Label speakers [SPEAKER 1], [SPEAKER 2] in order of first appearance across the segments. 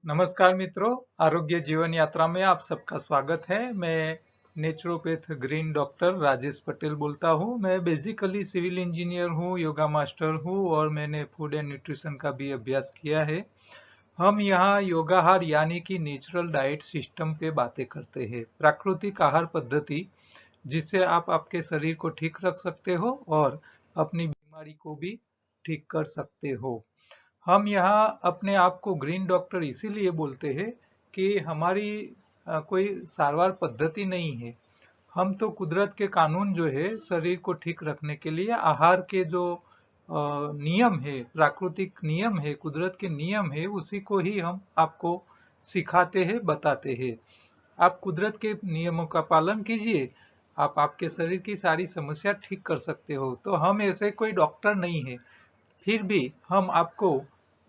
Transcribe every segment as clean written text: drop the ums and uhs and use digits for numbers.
[SPEAKER 1] नमस्कार मित्रों, आरोग्य जीवन यात्रा में आप सबका स्वागत है। मैं naturopath green doctor Rajesh Patel बोलता हूँ। मैं बेसिकली सिविल इंजीनियर हूँ, योगा मास्टर हूँ और मैंने फूड एंड न्यूट्रिशन का भी अभ्यास किया है। हम यहाँ योगाहार यानी कि नेचुरल डाइट सिस्टम पे बातें करते हैं, प्राकृतिक आहार पद्धति जिससे आप आपके शरीर को ठीक रख सकते हो और अपनी बीमारी को भी ठीक कर सकते हो। हम यहाँ अपने आप को ग्रीन डॉक्टर इसीलिए बोलते हैं कि हमारी कोई सारवार पद्धति नहीं है। हम तो कुदरत के कानून जो है शरीर को ठीक रखने के लिए आहार के जो नियम है, प्राकृतिक नियम है, कुदरत के नियम है, उसी को ही हम आपको सिखाते हैं, बताते हैं। आप कुदरत के नियमों का पालन कीजिए, आप आपके शरीर की सारी समस्या ठीक कर सकते हो। तो हम ऐसे कोई डॉक्टर नहीं है, फिर भी हम आपको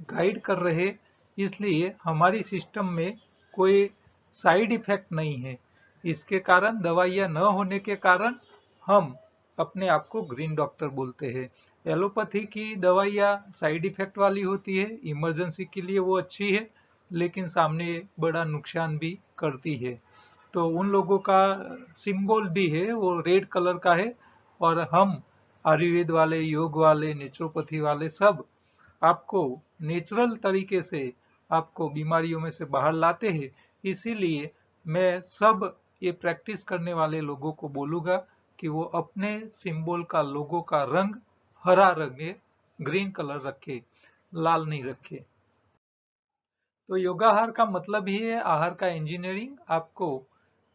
[SPEAKER 1] गाइड कर रहे, इसलिए हमारी सिस्टम में कोई साइड इफेक्ट नहीं है। इसके कारण दवाइयाँ न होने के कारण हम अपने आप को ग्रीन डॉक्टर बोलते हैं। एलोपैथी की दवाइयाँ साइड इफेक्ट वाली होती है, इमरजेंसी के लिए वो अच्छी है, लेकिन सामने बड़ा नुकसान भी करती है। तो उन लोगों का सिंबल भी है, वो रेड कलर का है। और हम आयुर्वेद वाले, योग वाले, नेचुरोपैथी वाले सब आपको नेचुरल तरीके से आपको बीमारियों में से बाहर लाते हैं। इसीलिए मैं सब ये प्रैक्टिस करने वाले लोगों को बोलूंगा कि वो अपने सिंबल का, लोगो का रंग हरा रखे, ग्रीन कलर रखे, लाल नहीं रखे। तो योगाहार का मतलब ही है आहार का इंजीनियरिंग। आपको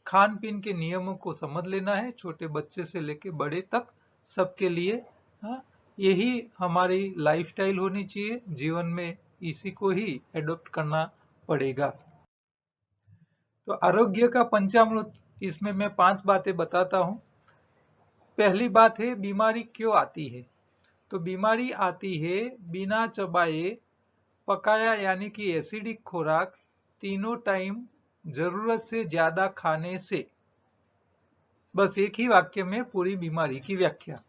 [SPEAKER 1] खान पीन के नियमों को समझ लेना है, छोटे बच्चे से लेके बड़े तक सबके लिए। हाँ, यही हमारी लाइफस्टाइल होनी चाहिए जीवन में, इसी को ही एडॉप्ट करना पड़ेगा। तो आरोग्य का पंचामृत, इसमें मैं 5 बातें बताता हूँ। पहली बात है, बीमारी क्यों आती है। तो बीमारी आती है बिना चबाए पकाया यानी कि एसिडिक खुराक तीनों टाइम जरूरत से ज्यादा खाने से। बस एक ही वाक्य में पूरी बीमारी की व्याख्या।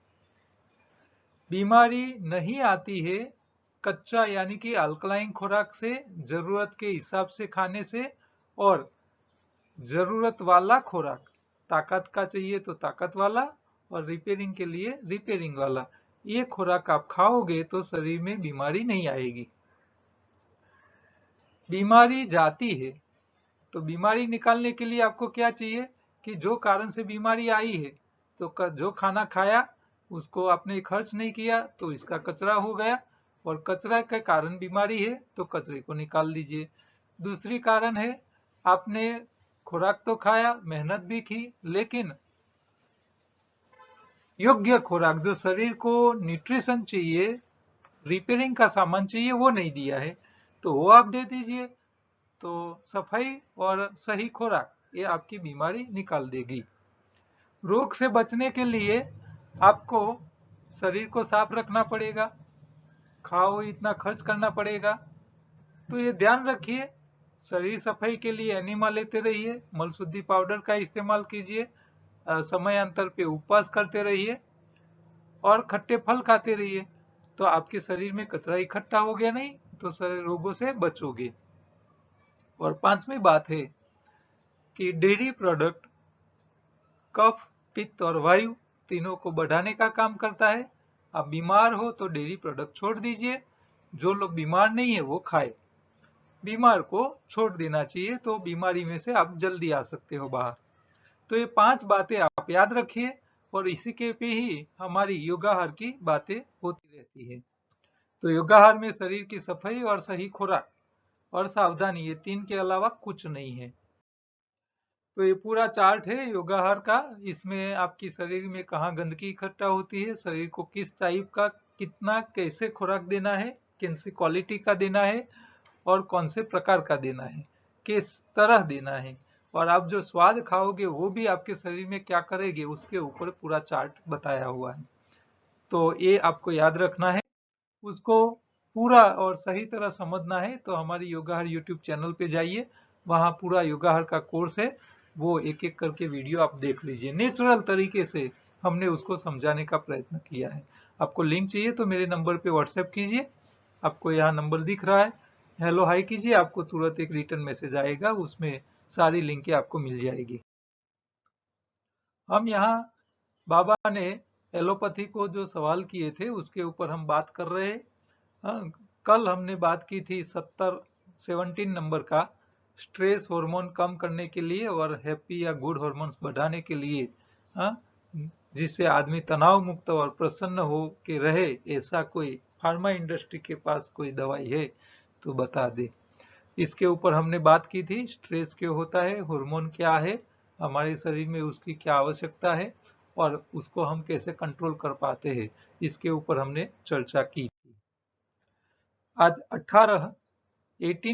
[SPEAKER 1] बीमारी नहीं आती है कच्चा यानी कि अल्कलाइन खुराक से, जरूरत के हिसाब से खाने से, और जरूरत वाला खुराक, ताकत का चाहिए तो ताकत वाला और रिपेयरिंग के लिए रिपेयरिंग वाला, ये खुराक आप खाओगे तो शरीर में बीमारी नहीं आएगी। बीमारी जाती है तो बीमारी निकालने के लिए आपको क्या चाहिए कि जो कारण से बीमारी आई है, तो जो खाना खाया उसको आपने खर्च नहीं किया तो इसका कचरा हो गया, और कचरा के कारण बीमारी है तो कचरे को निकाल दीजिए। दूसरी कारण है, आपने खुराक तो खाया, मेहनत भी की, लेकिन योग्य खुराक जो शरीर को न्यूट्रिशन चाहिए, रिपेयरिंग का सामान चाहिए, वो नहीं दिया है, तो वो आप दे दीजिए। तो सफाई और सही खुराक ये आपकी बीमारी निकाल देगी। रोग से बचने के लिए आपको शरीर को साफ रखना पड़ेगा, खाओ इतना खर्च करना पड़ेगा। तो ये ध्यान रखिए, शरीर सफाई के लिए एनिमा लेते रहिए, मल शुद्धि पाउडर का इस्तेमाल कीजिए, समयांतर पे उपवास करते रहिए और खट्टे फल खाते रहिए। तो आपके शरीर में कचरा इकट्ठा हो गया नहीं, तो शरीर रोगों से बचोगे। और 5वीं बात है कि डेयरी प्रोडक्ट कफ, पित्त और वायु तीनों को बढ़ाने का काम करता है। आप बीमार हो तो डेयरी प्रोडक्ट छोड़ दीजिए, जो लोग बीमार नहीं है वो खाए। बीमार को छोड़ देना चाहिए, तो बीमारी में से आप जल्दी आ सकते हो बाहर। तो ये 5 बातें आप याद रखिए, और इसी के पे ही हमारी योगाहार की बातें होती रहती है। तो योगाहार में शरीर की सफाई और सही खुराक और सावधानी, ये 3 के अलावा कुछ नहीं है। तो ये पूरा चार्ट है योगाहार का। इसमें आपकी शरीर में कहाँ गंदगी इकट्ठा होती है, शरीर को किस टाइप का, कितना, कैसे खुराक देना है, कैसी क्वालिटी का देना है और कौन से प्रकार का देना है, किस तरह देना है, और आप जो स्वाद खाओगे वो भी आपके शरीर में क्या करेगी, उसके ऊपर पूरा चार्ट बताया हुआ है। तो ये आपको याद रखना है, उसको पूरा और सही तरह समझना है तो हमारी योगाहार यूट्यूब चैनल पे जाइए, वहाँ पूरा योगाहार का कोर्स है, वो एक एक करके वीडियो आप देख लीजिए। नेचुरल तरीके से हमने उसको समझाने का प्रयत्न किया है। आपको लिंक चाहिए तो मेरे नंबर पे व्हाट्सएप कीजिए, आपको यहाँ नंबर दिख रहा है, हेलो हाई कीजिए, आपको तुरंत एक रिटर्न मैसेज आएगा, उसमें सारी लिंकें आपको मिल जाएगी। हम यहाँ बाबा ने एलोपैथी को जो सवाल किए थे उसके ऊपर हम बात कर रहे हैं। हाँ, कल हमने बात की थी 17 नंबर का, स्ट्रेस हार्मोन कम करने के लिए और हैप्पी या गुड हार्मोन्स बढ़ाने के लिए। हाँ, जिससे आदमी तनाव मुक्त और प्रसन्न हो के रहे, ऐसा कोई फार्मा इंडस्ट्री के पास कोई दवाई है तो बता दे। इसके ऊपर हमने बात की थी, स्ट्रेस क्यों होता है, हार्मोन क्या है, हमारे शरीर में उसकी क्या आवश्यकता है और उसको हम कैसे कंट्रोल कर पाते हैं, इसके ऊपर हमने चर्चा की थी। आज 18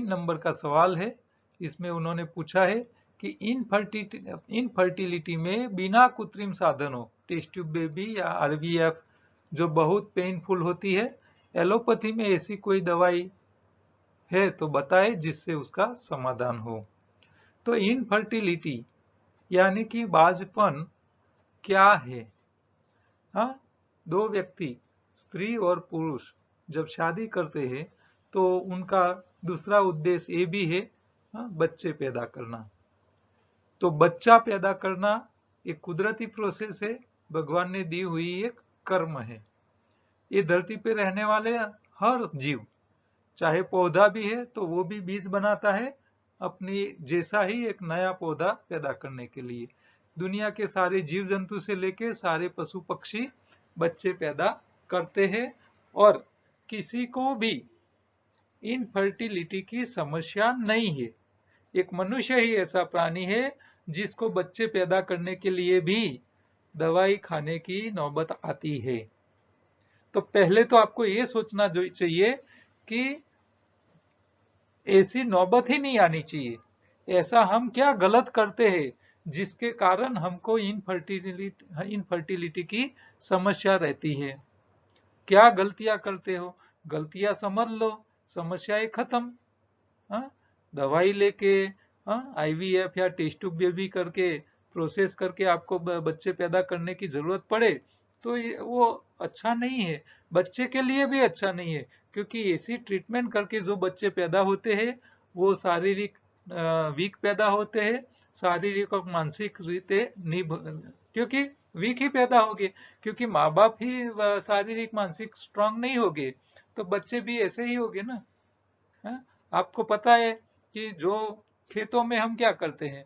[SPEAKER 1] नंबर का सवाल है। इसमें उन्होंने पूछा है कि इनफर्टिलिटी में बिना कृत्रिम साधनों, टेस्ट ट्यूब बेबी या आरवीएफ, जो बहुत पेनफुल होती है, एलोपैथी में ऐसी कोई दवाई है तो बताए जिससे उसका समाधान हो। तो इनफर्टिलिटी यानी कि बांझपन क्या है? हाँ, दो व्यक्ति, स्त्री और पुरुष, जब शादी करते हैं तो उनका दूसरा उद्देश्य ये भी है, हाँ, बच्चे पैदा करना। तो बच्चा पैदा करना एक कुदरती प्रोसेस है, भगवान ने दी हुई एक कर्म है। ये धरती पे रहने वाले हर जीव, चाहे पौधा भी है तो वो भी बीज बनाता है अपनी जैसा ही एक नया पौधा पैदा करने के लिए। दुनिया के सारे जीव जंतु से लेके सारे पशु पक्षी बच्चे पैदा करते हैं और किसी को भी इनफर्टिलिटी की समस्या नहीं है। एक मनुष्य ही ऐसा प्राणी है जिसको बच्चे पैदा करने के लिए भी दवाई खाने की नौबत आती है। तो पहले तो आपको ये सोचना चाहिए कि ऐसी नौबत ही नहीं आनी चाहिए। ऐसा हम क्या गलत करते हैं जिसके कारण हमको इनफर्टिलिटी की समस्या रहती है? क्या गलतियां करते हो? गलतियां समझ लो, समस्याएं खत्म। हाँ? दवाई लेके, हाँ, आईवीएफ या टेस्ट ट्यूब बेबी करके, प्रोसेस करके आपको बच्चे पैदा करने की जरूरत पड़े तो वो अच्छा नहीं है, बच्चे के लिए भी अच्छा नहीं है। क्योंकि ऐसी ट्रीटमेंट करके जो बच्चे पैदा होते हैं वो शारीरिक वीक पैदा होते हैं, शारीरिक और मानसिक रीते क्योंकि वीक ही पैदा होंगे, क्योंकि माँ बाप ही शारीरिक मानसिक स्ट्रांग नहीं होंगे तो बच्चे भी ऐसे ही होंगे ना। हाँ? आपको पता है कि जो खेतों में हम क्या करते हैं,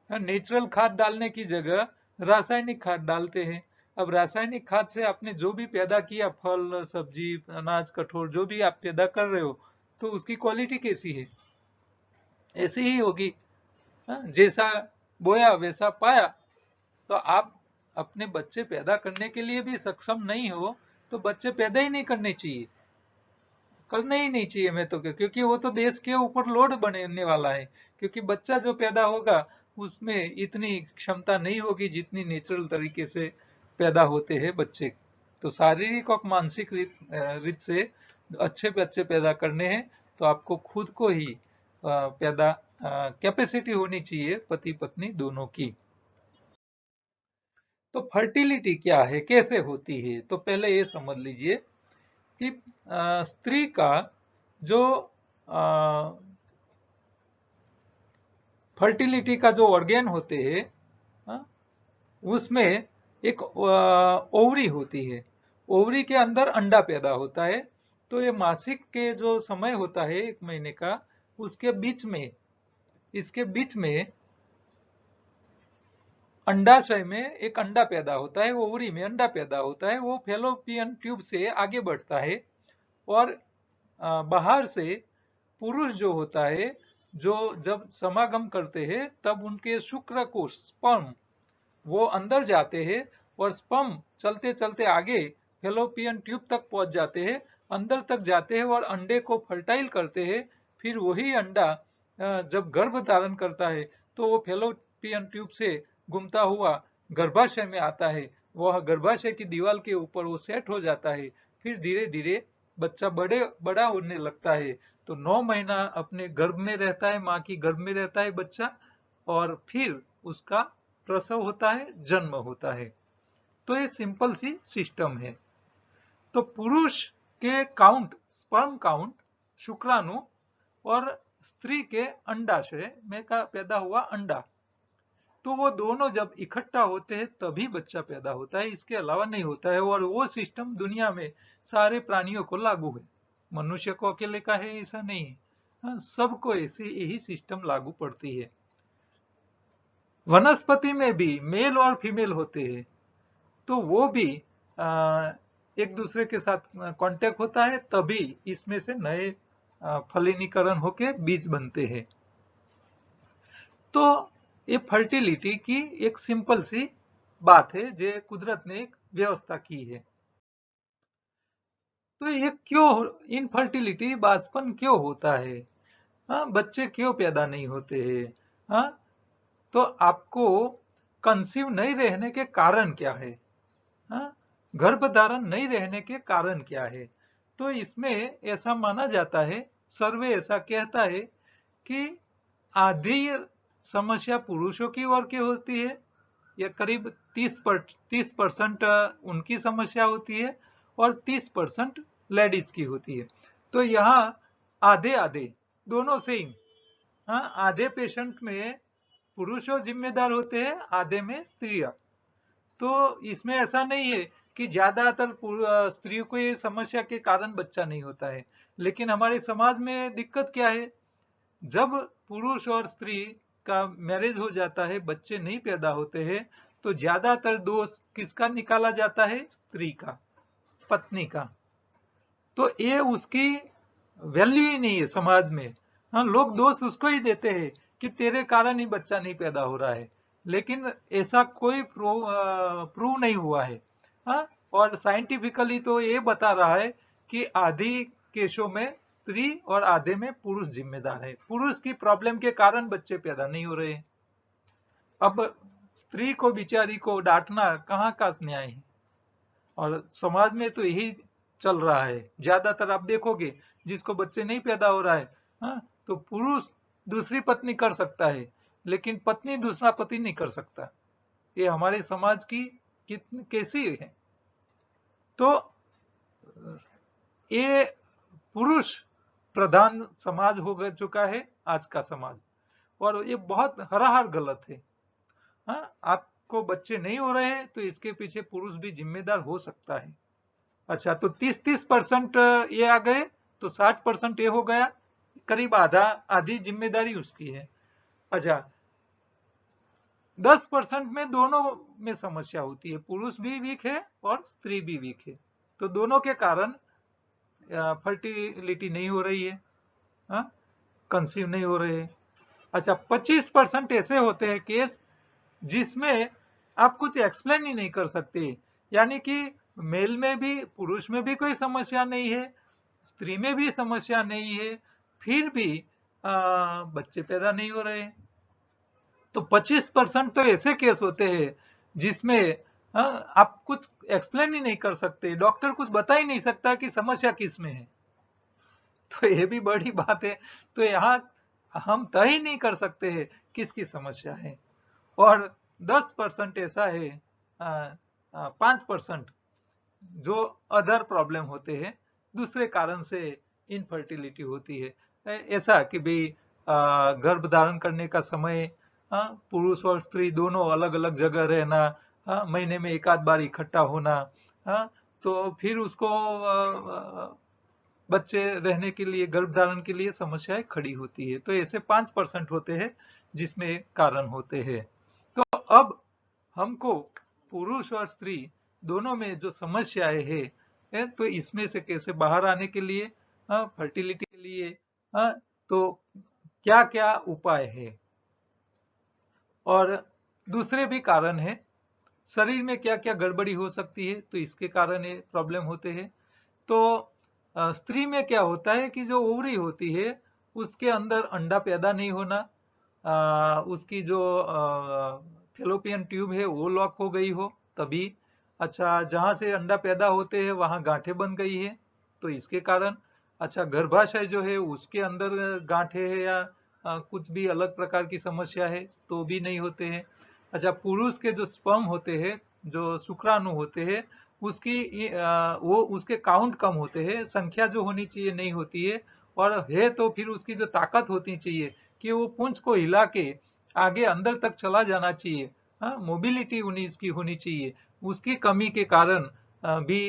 [SPEAKER 1] नेचुरल खाद डालने की जगह रासायनिक खाद डालते हैं। अब रासायनिक खाद से आपने जो भी पैदा किया, फल सब्जी अनाज कठोर जो भी आप पैदा कर रहे हो, तो उसकी क्वालिटी कैसी है? ऐसी ही होगी। हाँ? जैसा बोया वैसा पाया। तो आप अपने बच्चे पैदा करने के लिए भी सक्षम नहीं हो तो बच्चे पैदा ही नहीं करने चाहिए, करना ही नहीं चाहिए। मैं तो क्योंकि वो तो देश के ऊपर लोड बनने वाला है। क्योंकि बच्चा जो पैदा होगा उसमें इतनी क्षमता नहीं होगी जितनी नेचुरल तरीके से पैदा होते हैं बच्चे। तो शारीरिक और मानसिक रीत से अच्छे बच्चे पैदा करने हैं तो आपको खुद को ही पैदा कैपेसिटी होनी चाहिए, पति पत्नी दोनों की। तो फर्टिलिटी क्या है, कैसे होती है? तो पहले ये समझ लीजिए कि स्त्री का जो फर्टिलिटी का जो ऑर्गेन होते हैं, हाँ, उसमें एक ओवरी होती है। ओवरी के अंदर अंडा पैदा होता है। तो ये मासिक के जो समय होता है 1 महीने का, उसके बीच में, इसके बीच में अंडाशय में एक अंडा पैदा होता है, ओवरी में अंडा पैदा होता है, वो फेलोपियन ट्यूब से आगे बढ़ता है और बाहर से पुरुष जो होता है, जो जब समागम करते हैं तब उनके शुक्र कोश स्पर्म वो अंदर जाते हैं और स्पर्म चलते चलते आगे फेलोपियन ट्यूब तक पहुंच जाते हैं, अंदर तक जाते हैं और अंडे को फर्टाइल करते हैं। फिर वही अंडा जब गर्भ धारण करता है तो वो फेलोपियन ट्यूब से घूमता हुआ गर्भाशय में आता है। वह गर्भाशय की दीवार के ऊपर वो सेट हो जाता है। फिर धीरे धीरे बच्चा बड़ा होने लगता है। तो 9 महीना अपने गर्भ में रहता है, माँ की गर्भ में रहता है बच्चा, और फिर उसका प्रसव होता है, जन्म होता है। तो ये सिंपल सी सिस्टम है। तो पुरुष के काउंट, स्पर्म काउंट, शुक्राणु और स्त्री के अंडाशय में का पैदा हुआ अंडा, तो वो दोनों जब इकट्ठा होते हैं तभी बच्चा पैदा होता है, इसके अलावा नहीं होता है। और वो सिस्टम दुनिया में सारे प्राणियों को लागू है, मनुष्य को अकेले का है ऐसा नहीं है। हाँ, सबको ऐसी यही सिस्टम लागू पड़ती है। वनस्पति में भी मेल और फीमेल होते हैं, तो वो भी एक दूसरे के साथ कांटेक्ट होता है, तभी इसमें से नए फलिनीकरण होके बीज बनते हैं। तो ये फर्टिलिटी की एक सिंपल सी बात है जो कुदरत ने एक व्यवस्था की है। तो ये क्यों इनफर्टिलिटी, बांझपन क्यों होता है? हाँ, बच्चे क्यों पैदा नहीं होते हैं? हाँ, तो आपको कंसीव नहीं रहने के कारण क्या है? हाँ, गर्भधारण नहीं रहने के कारण क्या है? तो इसमें ऐसा माना जाता है, सर्वे ऐसा कहता है कि आधी समस्या पुरुषों की ओर की होती है, या करीब 30% उनकी समस्या होती है और 30% लेडीज की होती है। तो यहाँ आधे आधे दोनों से ही, हाँ, आधे पेशेंट में पुरुष जिम्मेदार होते हैं, आधे में स्त्रियां। तो इसमें ऐसा नहीं है कि ज्यादातर स्त्रियों को ये समस्या के कारण बच्चा नहीं होता है। लेकिन हमारे समाज में दिक्कत क्या है, जब पुरुष और स्त्री का मैरिज हो जाता है, बच्चे नहीं पैदा होते हैं, तो ज्यादातर दोष किसका निकाला जाता है? स्त्री का, पत्नी का। तो ये उसकी वैल्यू ही नहीं है समाज में। हाँ, लोग दोष उसको ही देते हैं कि तेरे कारण ही बच्चा नहीं पैदा हो रहा है, लेकिन ऐसा कोई प्रूव नहीं हुआ है। हाँ, और साइंटिफिकली तो ये बता रहा है कि आधी केसों में स्त्री और आधे में पुरुष जिम्मेदार है, पुरुष की प्रॉब्लम के कारण बच्चे पैदा नहीं हो रहे हैं। अब स्त्री को बिचारी को डांटना कहाँ का न्याय है? और समाज में तो यही चल रहा है, ज्यादातर आप देखोगे जिसको बच्चे नहीं पैदा हो रहा है, हाँ, तो पुरुष दूसरी पत्नी कर सकता है, लेकिन पत्नी दूसरा पति नहीं कर सकता। ये हमारे समाज की कितनी कैसी है? तो ये पुरुष प्रधान समाज हो चुका है आज का समाज, और ये बहुत हराहर गलत है। हाँ, आपको बच्चे नहीं हो रहे हैं तो इसके पीछे पुरुष भी जिम्मेदार हो सकता है। अच्छा, तो 30% ये आ गए, तो 60% ये हो गया, करीब आधा आधी जिम्मेदारी उसकी है। अच्छा, 10% में दोनों में समस्या होती है, पुरुष भी वीक है और स्त्री भी वीक है, तो दोनों के कारण फर्टिलिटी नहीं हो रही है, हाँ, कंसीव नहीं हो रहे हैं। अच्छा, 25% ऐसे होते हैं केस जिसमें आप कुछ एक्सप्लेन ही नहीं कर सकते, यानी कि मेल में भी, पुरुष में भी कोई समस्या नहीं है, स्त्री में भी समस्या नहीं है, फिर भी बच्चे पैदा नहीं हो रहे। तो 25% तो ऐसे केस होते हैं जिसमें आप कुछ एक्सप्लेन ही नहीं कर सकते, डॉक्टर कुछ बता ही नहीं सकता कि समस्या किस में है। तो ये भी बड़ी बात है। तो यहाँ हम तय ही नहीं कर सकते हैं किसकी समस्या है। और 10% ऐसा है, 5% जो अदर प्रॉब्लम होते हैं, दूसरे कारण से इनफर्टिलिटी होती है। ऐसा कि भाई गर्भ धारण करने का समय, पुरुष और स्त्री दोनों अलग अलग जगह रहना, महीने में एक आध बार इकट्ठा होना, तो फिर उसको बच्चे रहने के लिए, गर्भ धारण के लिए समस्याएं खड़ी होती है। तो ऐसे 5% होते हैं जिसमें कारण होते हैं। तो अब हमको पुरुष और स्त्री दोनों में जो समस्याएं है, तो इसमें से कैसे बाहर आने के लिए, फर्टिलिटी के लिए, तो क्या क्या उपाय है, और दूसरे भी कारण है, शरीर में क्या क्या गड़बड़ी हो सकती है तो इसके कारण ये प्रॉब्लम होते हैं। तो स्त्री में क्या होता है कि जो ओवरी होती है उसके अंदर अंडा पैदा नहीं होना, उसकी जो फेलोपियन ट्यूब है वो लॉक हो गई हो तभी। अच्छा, जहां से अंडा पैदा होते हैं वहां गांठें बन गई है तो इसके कारण। अच्छा, गर्भाशय जो है उसके अंदर गांठें है या कुछ भी अलग प्रकार की समस्या है तो भी नहीं होते हैं। अच्छा, पुरुष के जो स्पर्म होते हैं, जो शुक्राणु होते हैं, उसकी वो उसके काउंट कम होते हैं, संख्या जो होनी चाहिए नहीं होती है, और है तो फिर उसकी जो ताकत होती चाहिए कि वो पूंछ को हिला के आगे अंदर तक चला जाना चाहिए, हाँ, मोबिलिटी उसकी होनी चाहिए। उसकी कमी के कारण भी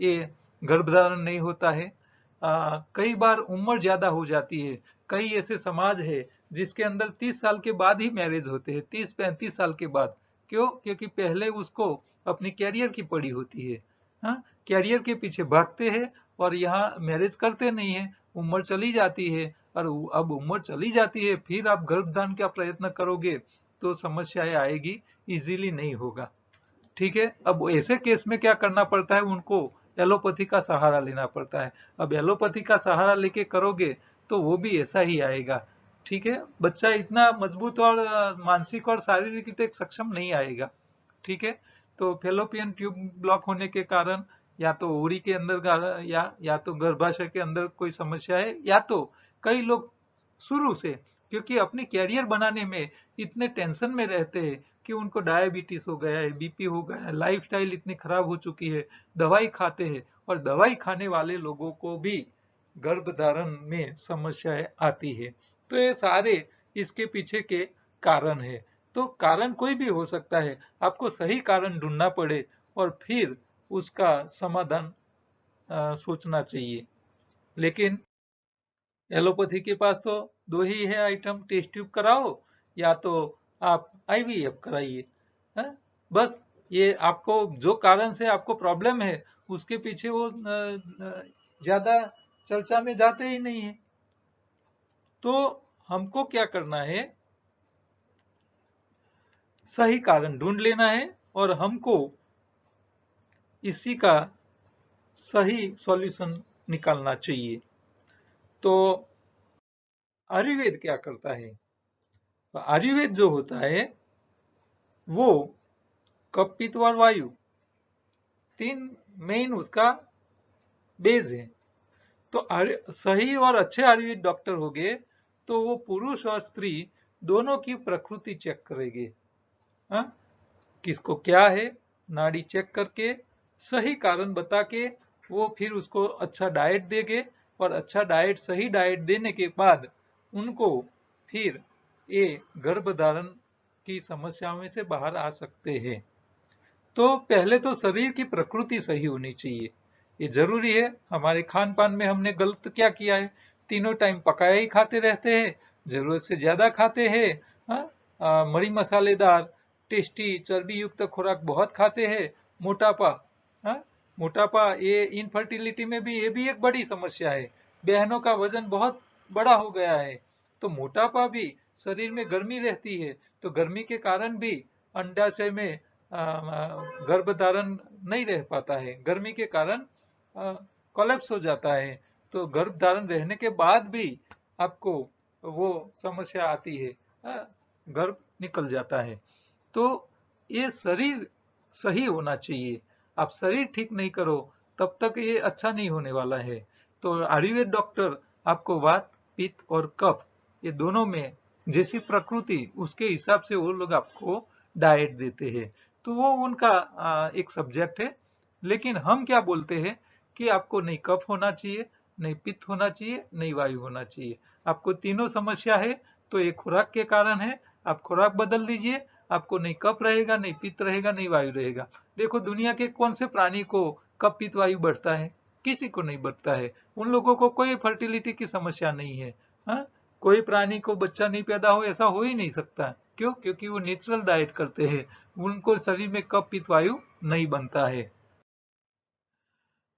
[SPEAKER 1] ये गर्भधारण नहीं होता है। कई बार उम्र ज्यादा हो जाती है। कई ऐसे समाज है जिसके अंदर 30 साल के बाद ही मैरिज होते हैं, 30-35 साल के बाद। क्यों? क्योंकि पहले उसको अपनी कैरियर की पड़ी होती है, हाँ, कैरियर के पीछे भागते हैं और यहाँ मैरिज करते नहीं है। उम्र चली जाती है और अब उम्र चली जाती है, फिर आप गर्भधारण का प्रयत्न करोगे तो समस्याएं आएगी, इजीली नहीं होगा। ठीक है, अब ऐसे केस में क्या करना पड़ता है, उनको एलोपैथी का सहारा लेना पड़ता है। अब एलोपैथी का सहारा लेके करोगे तो वो भी ऐसा ही आएगा। ठीक है, बच्चा इतना मजबूत और मानसिक और शारीरिक रूप से सक्षम नहीं आएगा। ठीक है, तो फेलोपियन ट्यूब ब्लॉक होने के कारण या तो ओवरी के अंदर या तो गर्भाशय के अंदर कोई समस्या है, या तो कई लोग शुरू से क्योंकि अपनी कैरियर बनाने में इतने टेंशन में रहते हैं कि उनको डायबिटीज हो गया है, बीपी हो गया है, लाइफस्टाइल इतनी खराब हो चुकी है, दवाई खाते हैं, और दवाई खाने वाले लोगों को भी गर्भधारण में समस्याएं आती है। तो ये सारे इसके पीछे के कारण है। तो कारण कोई भी हो सकता है, आपको सही कारण ढूंढना पड़े और फिर उसका समाधान सोचना चाहिए। लेकिन एलोपैथी के पास तो दो ही है आइटम, टेस्ट ट्यूब कराओ या तो आप आईवीएफ कराइए, हैं? बस ये आपको जो कारण से आपको प्रॉब्लम है उसके पीछे वो ज्यादा चर्चा में जाते ही नहीं है। तो हमको क्या करना है, सही कारण ढूंढ लेना है और हमको इसी का सही सॉल्यूशन निकालना चाहिए। तो आयुर्वेद क्या करता है? तो आयुर्वेद जो होता है वो कफ पित्त और वायु, तीन मेन उसका बेस है। तो सही और अच्छे आयुर्वेद डॉक्टर होंगे तो वो पुरुष और स्त्री दोनों की प्रकृति चेक करेंगे, हाँ? किसको क्या है, नाड़ी चेक करके सही कारण बता के वो फिर उसको अच्छा डाइट देंगे, और अच्छा डाइट, सही डाइट देने के बाद उनको फिर ये गर्भधारण की समस्याओं में से बाहर आ सकते हैं। तो पहले तो शरीर की प्रकृति सही होनी चाहिए, ये जरूरी है। हमारे खान पान में हमने गलत क्या किया है, तीनों टाइम पकाया ही खाते रहते हैं, जरूरत से ज्यादा खाते हैं, हाँ? मरी मसालेदार टेस्टी चर्बी युक्त खुराक बहुत खाते हैं, मोटापा, हाँ? मोटापा ये इनफर्टिलिटी में भी, ये भी एक बड़ी समस्या है। बहनों का वजन बहुत बड़ा हो गया है, तो मोटापा भी, शरीर में गर्मी रहती है तो गर्मी के कारण भी अंडाशय में गर्भधारण नहीं रह पाता है, गर्मी के कारण कोलैप्स हो जाता है। तो गर्भधारण रहने के बाद भी आपको वो समस्या आती है, गर्भ निकल जाता है। तो ये शरीर सही होना चाहिए। आप शरीर ठीक नहीं करो तब तक ये अच्छा नहीं होने वाला है। तो आयुर्वेद डॉक्टर आपको वात, पित्त और कफ, ये दोनों में जैसी प्रकृति उसके हिसाब से वो लोग आपको डाइट देते हैं। तो वो उनका एक सब्जेक्ट है। लेकिन हम क्या बोलते हैं कि आपको नहीं कफ होना चाहिए, नहीं पित्त होना चाहिए, नहीं वायु होना चाहिए। आपको तीनों समस्या है तो ये खुराक के कारण है। आप खुराक बदल लीजिए, आपको नहीं कफ रहेगा, नहीं पित्त रहेगा, नहीं वायु रहेगा। देखो दुनिया के कौन से प्राणी को कफ पित्त वायु बढ़ता है? किसी को नहीं बढ़ता है। उन लोगों को कोई फर्टिलिटी की समस्या नहीं है, हाँ? कोई प्राणी को बच्चा नहीं पैदा हो, ऐसा हो ही नहीं सकता। क्यों? क्योंकि वो नेचुरल डाइट करते हैं, उनको शरीर में कफ पित्त वायु नहीं बनता है।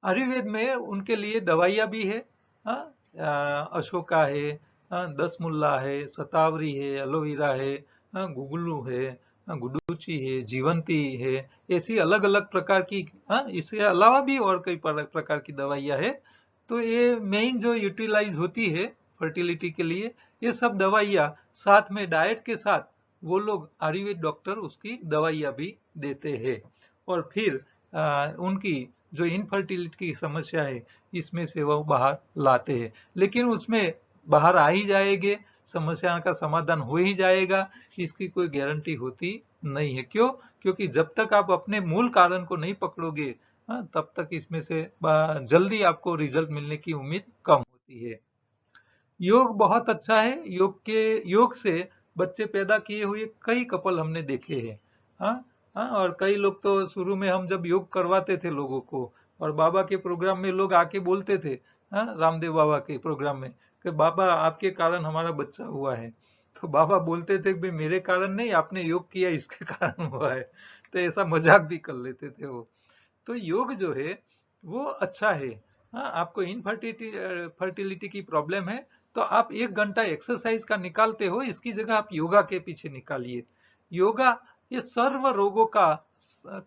[SPEAKER 1] आयुर्वेद में उनके लिए दवाइयाँ भी है, हाँ? अशोका है, हाँ? दसमुल्ला है, शतावरी है, एलोवेरा है, हाँ? गुगुलू है, हाँ? गुडुची है, जीवंती है, ऐसी अलग अलग प्रकार की, हाँ? इसके अलावा भी और कई प्रकार की दवाइयाँ है। तो ये मेन जो यूटिलाइज होती है फर्टिलिटी के लिए, ये सब दवाइयाँ साथ में डाइट के साथ वो लोग आयुर्वेद डॉक्टर उसकी दवाइयाँ भी देते हैं, और फिर उनकी जो इनफर्टिलिटी की समस्या है इसमें से वो बाहर लाते हैं। लेकिन उसमें बाहर आ ही जाएंगे, समस्या का समाधान हो ही जाएगा, इसकी कोई गारंटी होती नहीं है। क्यों? क्योंकि जब तक आप अपने मूल कारण को नहीं पकड़ोगे, तब तक इसमें से जल्दी आपको रिजल्ट मिलने की उम्मीद कम होती है। योग बहुत अच्छा है। योग से बच्चे पैदा किए हुए कई कपल हमने देखे हैं। हाँ। हाँ, और कई लोग तो शुरू में हम जब योग करवाते थे लोगों को, और बाबा के प्रोग्राम में लोग आके बोलते थे, हाँ, रामदेव बाबा के प्रोग्राम में, कि बाबा आपके कारण हमारा बच्चा हुआ है। तो बाबा बोलते थे कि भाई मेरे कारण नहीं, आपने योग किया इसके कारण हुआ है। तो ऐसा मजाक भी कर लेते थे वो। तो योग जो है वो अच्छा है। हाँ, आपको इनफर्टिलिटी फर्टिलिटी की प्रॉब्लम है, तो आप 1 घंटा एक्सरसाइज का निकालते हो, इसकी जगह आप योगा के पीछे निकालिए। योगा ये सर्व रोगों का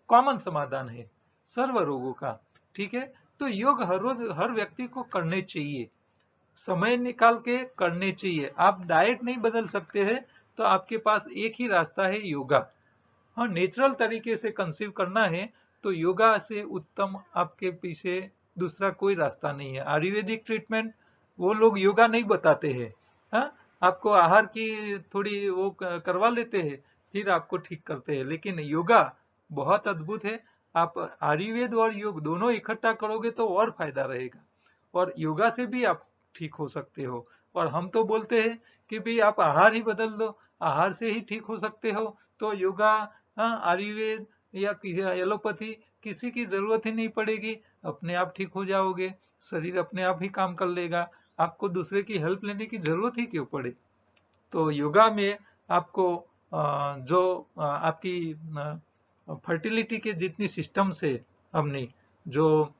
[SPEAKER 1] कॉमन समाधान है, सर्व रोगों का। ठीक है। तो योग हर रोज हर व्यक्ति को करने चाहिए, समय निकाल के करने चाहिए। आप डाइट नहीं बदल सकते हैं, तो आपके पास एक ही रास्ता है, योगा। हाँ, नेचुरल तरीके से कंसीव करना है तो योगा से उत्तम आपके पीछे दूसरा कोई रास्ता नहीं है। आयुर्वेदिक ट्रीटमेंट वो लोग योगा नहीं बताते हैं। हाँ, आपको आहार की थोड़ी वो करवा लेते हैं, फिर आपको ठीक करते हैं, लेकिन योगा बहुत अद्भुत है। आप आयुर्वेद और योग दोनों इकट्ठा करोगे तो और फायदा रहेगा, और योगा से भी आप ठीक हो सकते हो। और हम तो बोलते हैं कि भाई आप आहार ही बदल दो, आहार से ही ठीक हो सकते हो। तो योगा, हाँ, आयुर्वेद या एलोपैथी किसी की जरूरत ही नहीं पड़ेगी, अपने आप ठीक हो जाओगे। शरीर अपने आप ही काम कर लेगा, आपको दूसरे की हेल्प लेने की जरूरत ही क्यों पड़े। तो योगा में आपको जो आपकी फर्टिलिटी के जितनी सिस्टम्स है, हमने जो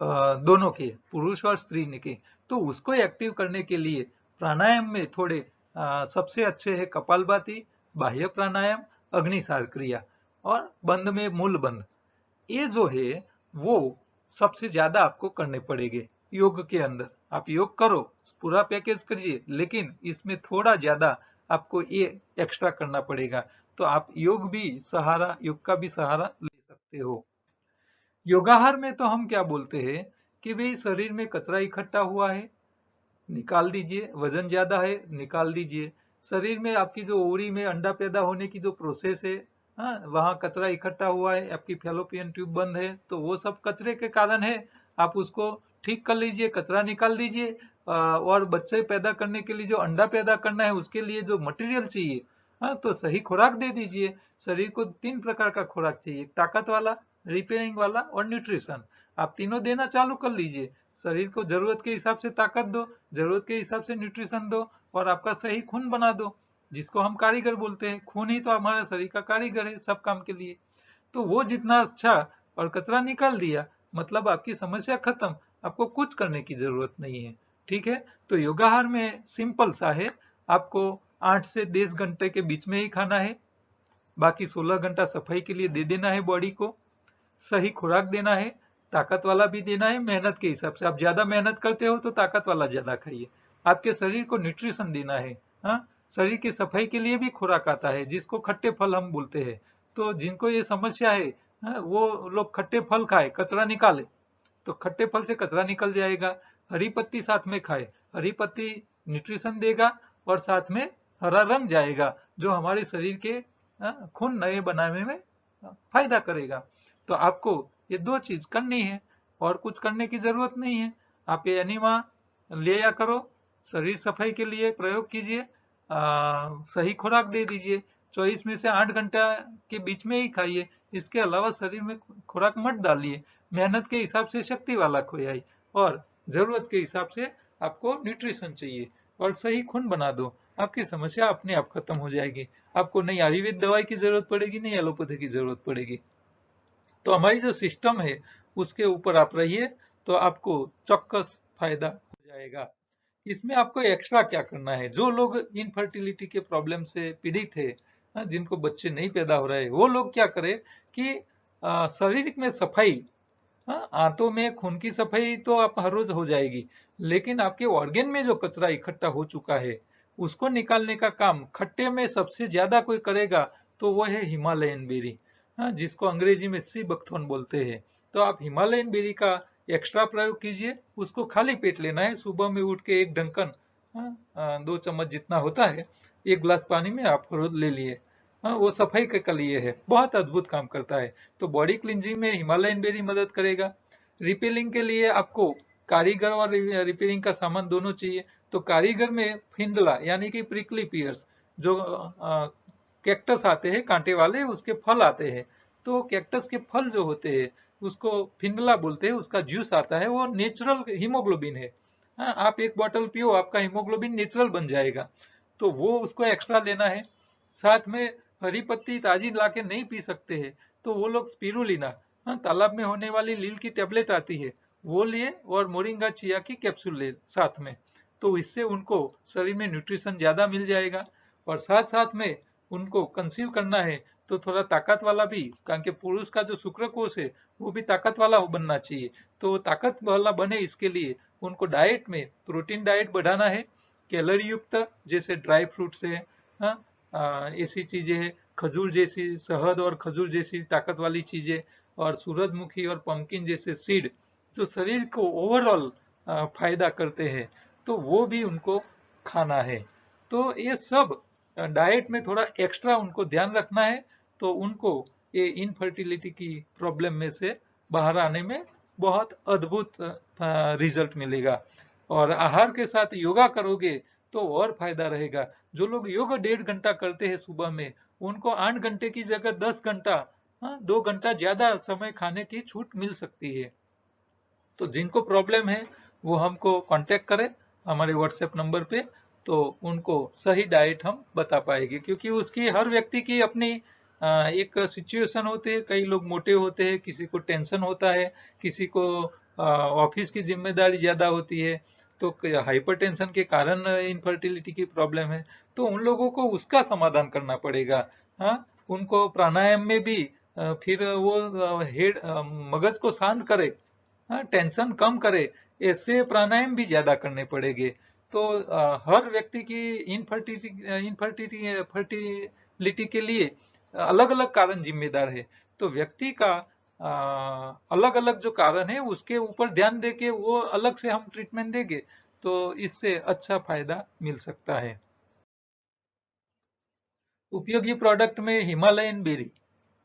[SPEAKER 1] दोनों के, पुरुष और स्त्री ने के, तो उसको एक्टिव करने के लिए प्राणायाम में थोड़े सबसे अच्छे है कपालभाति, बाह्य प्राणायाम, अग्निसार क्रिया, और बंद में मूल बंद। ये जो है वो सबसे ज्यादा आपको करने पड़ेंगे योग के अंदर। आप योग करो, पूरा पैकेज करिए, लेकिन इसमें थोड़ा ज्यादा आपको ये एक्स्ट्रा करना पड़ेगा। तो आप योग का भी सहारा ले सकते हो। योगाहार में तो हम क्या बोलते हैं कि भाई शरीर में कचरा इकट्ठा हुआ है, निकाल दीजिए। वजन ज्यादा है, निकाल दीजिए। शरीर में आपकी जो ओवरी में अंडा पैदा होने की जो प्रोसेस है, हाँ, वहां कचरा इकट्ठा हुआ है, आपकी फैलोपियन ट्यूब बंद है, तो वो सब कचरे के कारण है। आप उसको ठीक कर लीजिए, कचरा निकाल दीजिए। और बच्चे पैदा करने के लिए जो अंडा पैदा करना है उसके लिए जो मटेरियल चाहिए, हाँ, तो सही खुराक दे दीजिए। शरीर को 3 प्रकार का खुराक चाहिए, ताकत वाला, रिपेयरिंग वाला और न्यूट्रिशन। आप तीनों देना चालू कर लीजिए। शरीर को जरूरत के हिसाब से ताकत दो, जरूरत के हिसाब से न्यूट्रिशन दो, और आपका सही खून बना दो, जिसको हम कारीगर बोलते हैं। खून ही तो हमारे शरीर का कारीगर है सब काम के लिए। तो वो जितना अच्छा, और कचरा निकाल दिया, मतलब आपकी समस्या खत्म। आपको कुछ करने की जरूरत नहीं है। ठीक है। तो योगाहार में सिंपल सा है, आपको 8 से 10 घंटे के बीच में ही खाना है, बाकी 16 घंटा सफाई के लिए दे देना है बॉडी को। सही खुराक देना है, ताकत वाला भी देना है, मेहनत के हिसाब से। आप ज्यादा मेहनत करते हो तो ताकत वाला ज्यादा खाइए। आपके शरीर को न्यूट्रिशन देना है। हाँ, शरीर की सफाई के लिए भी खुराक आता है, जिसको खट्टे फल हम बोलते हैं। तो जिनको ये समस्या है, हाँ, वो लोग खट्टे फल खाए, कचरा निकाले, तो खट्टे फल से कचरा निकल जाएगा। हरी पत्ती साथ में खाए, हरी पत्ती न्यूट्रिशन देगा, और साथ में हरा रंग जाएगा, जो हमारे शरीर के खून नए बनाने में फायदा करेगा। तो आपको ये 2 चीज करनी है, और कुछ करने की जरूरत नहीं है। आप ये एनिमा ले या करो, शरीर सफाई के लिए प्रयोग कीजिए, सही खुराक दे दीजिए। 24 में से 8 घंटा के बीच में ही खाइए। इसके अलावा शरीर में खुराक मत डालिए। मेहनत के हिसाब से शक्ति वाला खोयाई, और जरूरत के हिसाब से आपको न्यूट्रिशन चाहिए, और सही खून बना दो। आपकी समस्या अपने आप खत्म हो जाएगी। आपको नहीं आयुर्वेद दवाई की जरूरत पड़ेगी, नहीं एलोपैथी की जरूरत पड़ेगी। तो हमारी जो सिस्टम है उसके ऊपर आप रहिए, तो आपको चौक्कस फायदा हो जाएगा। इसमें आपको एक्स्ट्रा क्या करना है, जो लोग इनफर्टिलिटी के प्रॉब्लम से पीड़ित है, जिनको बच्चे नहीं पैदा हो रहे, वो लोग क्या करें कि शरीर में सफाई, हाँ, आंतों में खून की सफाई तो आप हर रोज हो जाएगी, लेकिन आपके ऑर्गेन में जो कचरा इकट्ठा हो चुका है उसको निकालने का काम खट्टे में सबसे ज्यादा कोई करेगा तो वो है हिमालयन बेरी, हाँ, जिसको अंग्रेजी में सी बकथोर्न बोलते हैं। तो आप हिमालयन बेरी का एक्स्ट्रा प्रयोग कीजिए। उसको खाली पेट लेना है, सुबह में उठ के 1 ढक्कन, हाँ, 2 चम्मच जितना होता है, 1 गिलास पानी में आप रोज ले लिए। हाँ, वो सफाई के लिए है, बहुत अद्भुत काम करता है। तो बॉडी क्लींजिंग में हिमालयन बेरी मदद करेगा। रिपेलिंग के लिए आपको कारीगर और रिपेयरिंग का सामान दोनों चाहिए। तो कारीगर में फिंदला यानी कि प्रिकली पियर्स, जो कैक्टस आते हैं कांटे वाले, उसके फल आते हैं। तो कैक्टस के फल जो होते हैं उसको फिंदला बोलते हैं, उसका जूस आता है, वो नेचुरल हीमोग्लोबिन है। हाँ, आप एक बोतल पियो, आपका हीमोग्लोबिन नेचुरल बन जाएगा। तो वो उसको एक्स्ट्रा लेना है। साथ में हरी पत्ती ताजी लाके नहीं पी सकते हैं, तो वो लोग स्पिरुलिना, हाँ, तालाब में होने वाली लील की टेबलेट आती है, वो लिए, और मोरिंगा चिया की कैप्सूल ले साथ में। तो इससे उनको शरीर में न्यूट्रिशन ज्यादा मिल जाएगा। और साथ साथ में उनको कंसीव करना है तो थोड़ा ताकत वाला भी, कारण के पुरुष का जो शुक्रकोश है वो भी ताकत वाला बनना चाहिए। तो ताकत वाला बने इसके लिए उनको डाइट में प्रोटीन डाइट बढ़ाना है, कैलोरी युक्त, जैसे ड्राई फ्रूट्स है, हाँ, ऐसी चीजें है, खजूर जैसी, शहद और खजूर जैसी ताकत वाली चीजें, और सूरजमुखी और पंपकिन जैसे सीड जो शरीर को ओवरऑल फायदा करते हैं, तो वो भी उनको खाना है। तो ये सब डाइट में थोड़ा एक्स्ट्रा उनको ध्यान रखना है, तो उनको ये इनफर्टिलिटी की प्रॉब्लम में से बाहर आने में बहुत अद्भुत रिजल्ट मिलेगा। और आहार के साथ योगा करोगे तो और फायदा रहेगा। जो लोग योग 1.5 घंटा करते हैं सुबह में, उनको 8 घंटे की जगह 10 घंटा, हाँ, 2 घंटा ज्यादा समय खाने की छूट मिल सकती है। तो जिनको प्रॉब्लम है वो हमको कांटेक्ट करें हमारे व्हाट्सएप नंबर पे, तो उनको सही डाइट हम बता पाएंगे। क्योंकि उसकी हर व्यक्ति की अपनी एक सिचुएशन होती है। कई लोग मोटे होते हैं, किसी को टेंशन होता है, किसी को ऑफिस की जिम्मेदारी ज्यादा होती है, तो हाइपरटेंशन के कारण इनफर्टिलिटी की प्रॉब्लम है। तो उन लोगों को उसका समाधान करना पड़ेगा। हाँ, उनको प्राणायाम में भी फिर वो हेड मगज को शांत करे, हाँ, टेंशन कम करे, ऐसे प्राणायाम भी ज्यादा करने पड़ेंगे। तो हर व्यक्ति की फर्टिलिटी के लिए अलग अलग कारण जिम्मेदार है। तो व्यक्ति का अलग अलग जो कारण है उसके ऊपर ध्यान देके वो अलग से हम ट्रीटमेंट देंगे, तो इससे अच्छा फायदा मिल सकता है। उपयोगी प्रोडक्ट में हिमालयन बेरी,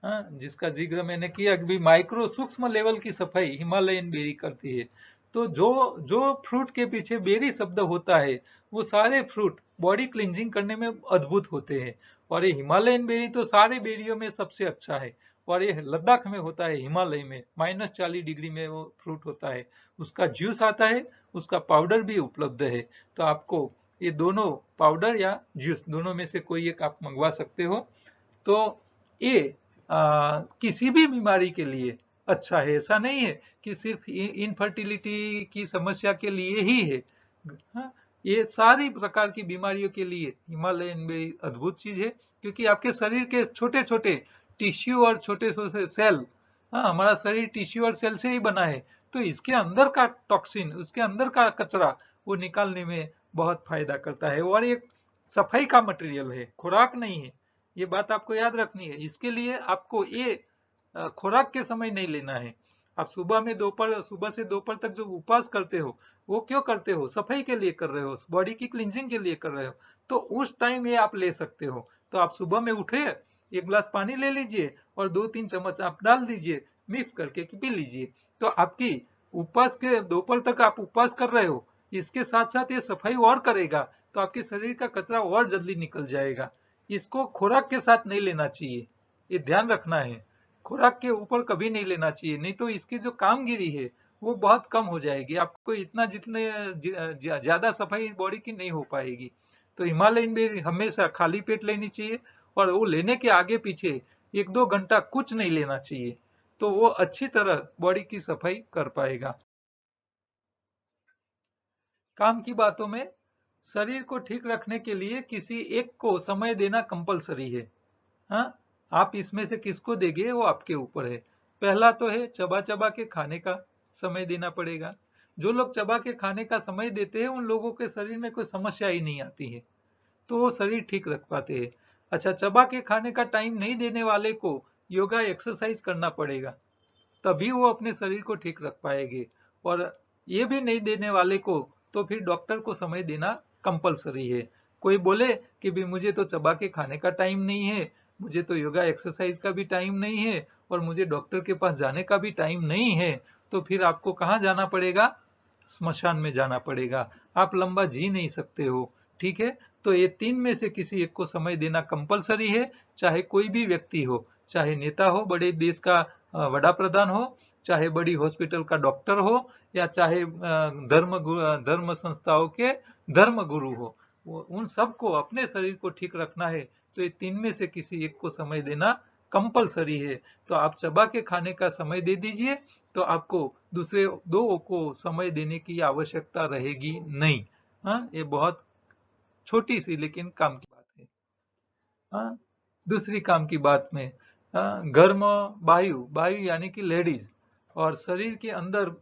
[SPEAKER 1] हाँ, जिसका जिक्र मैंने किया कि माइक्रो सूक्ष्म लेवल की सफाई हिमालयन बेरी करती है। तो जो जो फ्रूट के पीछे बेरी शब्द होता है, वो सारे फ्रूट बॉडी क्लींजिंग करने में अद्भुत होते हैं। और ये हिमालयन बेरी तो सारे बेरियों में सबसे अच्छा है। और ये लद्दाख में होता है, हिमालय में -40 डिग्री में वो फ्रूट होता है। उसका जूस आता है, उसका पाउडर भी उपलब्ध है। तो आपको ये दोनों, पाउडर या जूस, दोनों में से कोई एक आप मंगवा सकते हो। तो ये किसी भी बीमारी के लिए अच्छा है। ऐसा नहीं है कि सिर्फ इनफर्टिलिटी की समस्या के लिए ही है। हाँ, ये सारी प्रकार की बीमारियों के लिए हिमालयन में अद्भुत चीज है। क्योंकि आपके शरीर के छोटे छोटे टिश्यू और छोटे छोटे सेल, हाँ, हमारा शरीर टिश्यू और सेल से ही बना है। तो इसके अंदर का टॉक्सिन, उसके अंदर का कचरा, वो निकालने में बहुत फायदा करता है। और एक सफाई का मटेरियल है, खुराक नहीं है। ये बात आपको याद रखनी है। इसके लिए आपको ये खुराक के समय नहीं लेना है। आप सुबह में दोपहर, सुबह से दोपहर तक जो उपवास करते हो, वो क्यों करते हो? सफाई के लिए कर रहे हो, बॉडी की क्लींजिंग के लिए कर रहे हो। तो उस टाइम ये आप ले सकते हो। तो आप सुबह में उठे, 1 गिलास पानी ले लीजिए और 2-3 चम्मच आप डाल दीजिए, मिक्स करके पी लीजिए। तो आपकी उपवास के दोपहर तक आप उपवास कर रहे हो, इसके साथ साथ ये सफाई और करेगा, तो आपके शरीर का कचरा और जल्दी निकल जाएगा। इसको खुराक के साथ नहीं लेना चाहिए, ये ध्यान रखना है। खुराक के ऊपर कभी नहीं लेना चाहिए, नहीं तो इसकी जो कामगिरी है वो बहुत कम हो जाएगी। आपको इतना जितने ज्यादा सफाई बॉडी की नहीं हो पाएगी। तो हिमालयन भी हमेशा खाली पेट लेनी चाहिए। और वो लेने के आगे पीछे 1-2 घंटा कुछ नहीं लेना चाहिए, तो वो अच्छी तरह बॉडी की सफाई कर पाएगा। काम की बातों में, शरीर को ठीक रखने के लिए किसी एक को समय देना कंपलसरी है। हाँ, आप इसमें से किसको देंगे वो आपके ऊपर है। पहला तो है चबा चबा के खाने का समय देना पड़ेगा। जो लोग चबा के खाने का समय देते हैं उन लोगों के शरीर में कोई समस्या ही नहीं आती है, तो वो शरीर ठीक रख पाते हैं। अच्छा, चबा के खाने का टाइम नहीं देने वाले को योगा एक्सरसाइज करना पड़ेगा, तभी वो अपने शरीर को ठीक रख पाएंगे। और ये भी नहीं देने वाले को तो फिर डॉक्टर को समय देना कंपलसरी है। कोई बोले कि भी मुझे तो चबा के खाने का टाइम नहीं है, मुझे तो योगा एक्सरसाइज का भी टाइम नहीं है, और मुझे डॉक्टर के पास जाने का भी टाइम नहीं है, तो फिर आपको कहाँ जाना पड़ेगा? स्मशान में जाना पड़ेगा, आप लंबा जी नहीं सकते हो। ठीक है, तो ये 3 में से किसी एक को समय देना कंपलसरी है, चाहे कोई भी व्यक्ति हो, चाहे नेता हो, बड़े देश का वड़ा प्रधान हो, चाहे बड़ी हॉस्पिटल का डॉक्टर हो, या चाहे धर्म संस्थाओं के धर्म गुरु हो। उन सबको अपने शरीर को ठीक रखना है, तो ये 3 में से किसी एक को समय देना कंपलसरी है। तो आप चबा के खाने का समय दे दीजिए, तो आपको दूसरे 2 को समय देने की आवश्यकता रहेगी नहीं। हाँ, ये बहुत छोटी सी लेकिन काम की बात है। हाँ, दूसरी काम की बात में, गर्म वायु, वायु यानी कि लेडीज, और शरीर के अंदर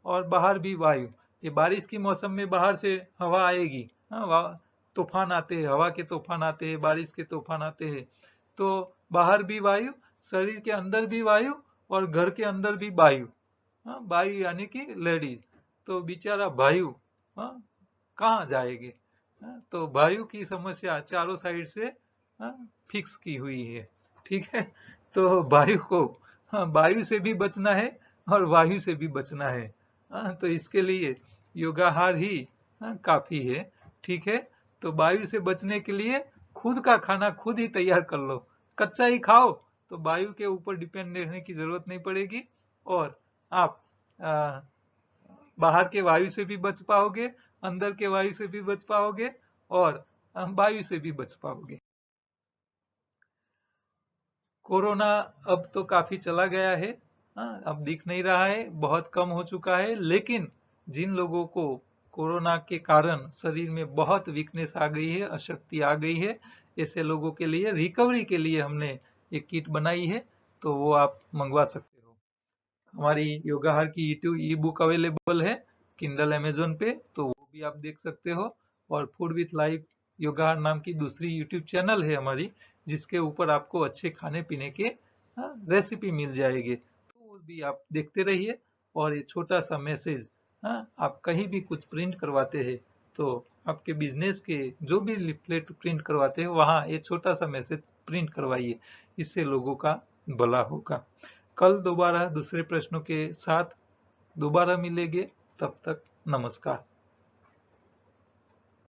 [SPEAKER 1] और बाहर भी वायु। ये बारिश की मौसम में बाहर से हवा आएगी, हाँ, तूफान आते हैं, हवा के तूफान आते हैं, बारिश के तूफान आते हैं। तो बाहर भी वायु, शरीर के अंदर भी वायु, और घर के अंदर भी वायु। हाँ, वायु यानी कि लेडीज। तो बेचारा वायु, हाँ, कहाँ जाएंगे? हाँ, तो वायु की समस्या चारों साइड से, हाँ, फिक्स की हुई है। ठीक है, तो वायु को, हाँ, वायु से भी बचना है और वायु से भी बचना है। हाँ, तो इसके लिए योगाहार ही, हाँ, काफी है। ठीक है, तो वायु से बचने के लिए खुद का खाना खुद ही तैयार कर लो, कच्चा ही खाओ, तो वायु के ऊपर डिपेंड रहने की जरूरत नहीं पड़ेगी, और आप बाहर के वायु से भी बच पाओगे, अंदर के वायु से भी बच पाओगे, और वायु से भी बच पाओगे। कोरोना अब तो काफी चला गया है, हाँ, अब दिख नहीं रहा है, बहुत कम हो चुका है। लेकिन जिन लोगों को कोरोना के कारण शरीर में बहुत वीकनेस आ गई है, अशक्ति आ गई है, ऐसे लोगों के लिए रिकवरी के लिए हमने एक किट बनाई है, तो वो आप मंगवा सकते हो। हमारी योगाहार की यूट्यूब ई बुक अवेलेबल है किंडल अमेजोन पे, तो वो भी आप देख सकते हो। और फूड विथ लाइफ योगाहार नाम की दूसरी यूट्यूब चैनल है हमारी, जिसके ऊपर आपको अच्छे खाने पीने के रेसिपी मिल जाएगी, तो वो भी आप देखते रहिए। और ये छोटा सा मैसेज, आप कहीं भी कुछ प्रिंट करवाते हैं, तो आपके बिजनेस के जो भी लिफलेट प्रिंट करवाते हैं, वहाँ ये छोटा सा मैसेज प्रिंट करवाइए, इससे लोगों का भला होगा। कल दोबारा दूसरे प्रश्नों के साथ दोबारा मिलेंगे, तब तक नमस्कार।